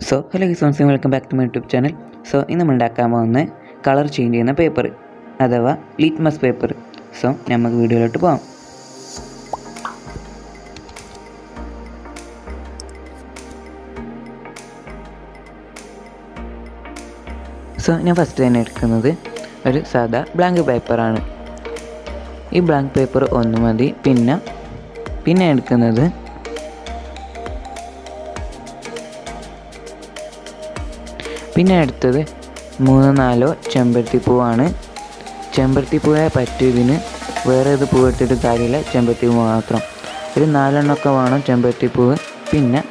hello guys, welcome back to my YouTube channel. So, in the Mandaka color change in the paper, Adava litmus paper. So, Namak video to bomb. So, I first a sada blank paper. This blank paper on the pinna pinna. പിന്നെ അടുത്തത് 3-4 ചെമ്പരത്തിപ്പൂവാണ്. ചെമ്പരത്തിപ്പൂവെ പറ്റിയതിന് വേറെ ഏത് പൂവ് ഇട്ടിട്ട് കാര്യമില്ല, ചെമ്പരത്തിപ്പൂ മാത്രം. ഒരു 4 എണ്ണമൊക്കെ വേണം ചെമ്പരത്തിപ്പൂവ്. പിന്നെ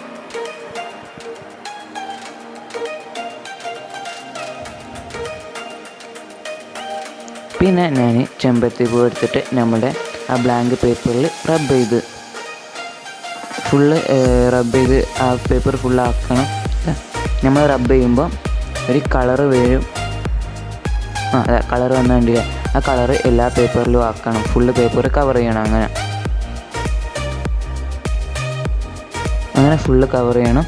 ഞാൻ ചെമ്പരത്തിപ്പൂ എടുത്തിട്ട് നമ്മുടെ ആ ബ്ലാങ്ക് പേപ്പറിൽ റബ്ബ് ചെയ്ത് ആ പേപ്പർ ഫുള്ളാക്കണം. നമ്മൾ റബ്ബ് ചെയ്യുമ്പോൾ ഒരു കളറ് വരും. കളർ വന്നിട്ടില്ല, ആ കളറ് എല്ലാ പേപ്പറിലും ആക്കണം. ഫുള്ള് പേപ്പർ കവർ ചെയ്യണം. അങ്ങനെ ഫുള്ള് കവർ ചെയ്യണം.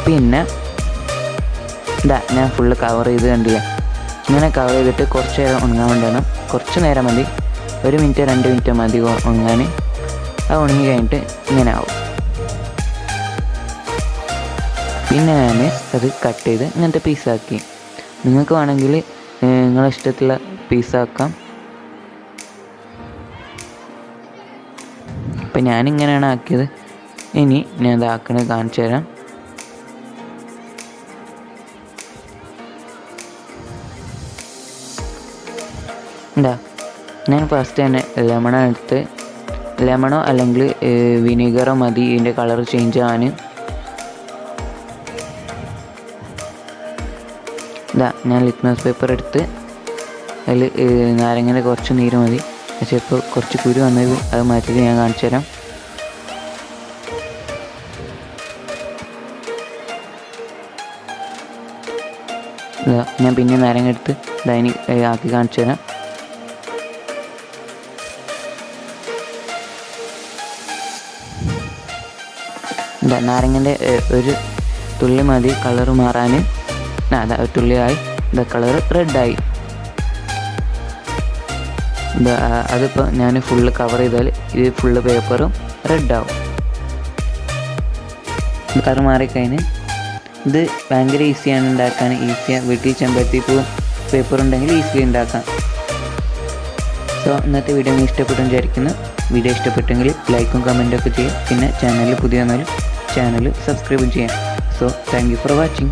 പിന്നെ ഞാൻ ഫുള്ള് കവർ ചെയ്ത് കണ്ടില്ല. ഇങ്ങനെ കവർ ചെയ്തിട്ട് കുറച്ച് നേരം ഉണങ്ങാൻ വേണ്ടിയാണ്. കുറച്ച് നേരം മതി, 1 മിനിറ്റ് 2 മിനിറ്റ് മതി ഉണങ്ങാൻ. അത് ഉണങ്ങി കഴിഞ്ഞിട്ട് ഇങ്ങനെ ആവും. പിന്നെ ഞാൻ അത് കട്ട് ചെയ്ത് ഇങ്ങനത്തെ പീസാക്കി. നിങ്ങൾക്ക് വേണമെങ്കിൽ നിങ്ങളുടെ ഇഷ്ടത്തിലുള്ള പീസാക്കാം. അപ്പം ഞാനിങ്ങനെയാണ് ആക്കിയത്. ഇനി ഞാൻ ഇതാക്കണത് കാണിച്ചു തരാം. ഞാൻ ഫസ്റ്റ് തന്നെ ലെമണോ അല്ലെങ്കിൽ വിനീഗറോ മതി ഇതിൻ്റെ കളർ ചേഞ്ച് ആവാൻ. ഞാൻ ലിറ്റ്മസ് പേപ്പർ എടുത്ത് അതിൽ നാരങ്ങയുടെ കുറച്ച് നീര് മതി. പക്ഷേ ഇപ്പോൾ കുറച്ച് കുരു വന്നത് അത് മാറ്റിയിട്ട് ഞാൻ കാണിച്ചു തരാം. ഞാൻ പിന്നെ നാരങ്ങ എടുത്ത് അതിന് ആക്കി കാണിച്ചു തരാം. നാരങ്ങൻ്റെ ഒരു തുള്ളി മതി കളർ മാറാൻ. ഒരു തുള്ളിയായി കളർ റെഡായി. അതിപ്പോൾ ഞാൻ ഫുള്ള് കവർ ചെയ്താൽ ഇത് ഫുള്ള് പേപ്പറും റെഡാവും. കളർ മാറിക്കഴിഞ്ഞ് ഇത് ഭയങ്കര ഈസിയാണ് ഉണ്ടാക്കാൻ. ഈസിയാണ്, വീട്ടിൽ ചെമ്പരത്തിപ്പൂ പേപ്പർ ഉണ്ടെങ്കിൽ ഈസിലി ഉണ്ടാക്കാം. സോ ഇന്നത്തെ വീഡിയോ ഇഷ്ടപ്പെട്ടെന്ന് വിചാരിക്കുന്നു. വീഡിയോ ഇഷ്ടപ്പെട്ടെങ്കിൽ ലൈക്കും കമൻറ്റൊക്കെ ചെയ്യാം. പിന്നെ ചാനൽ പുതിയ വന്നാൽ ചാനൽ സബ്സ്ക്രൈബും ചെയ്യാം. So thank you for watching.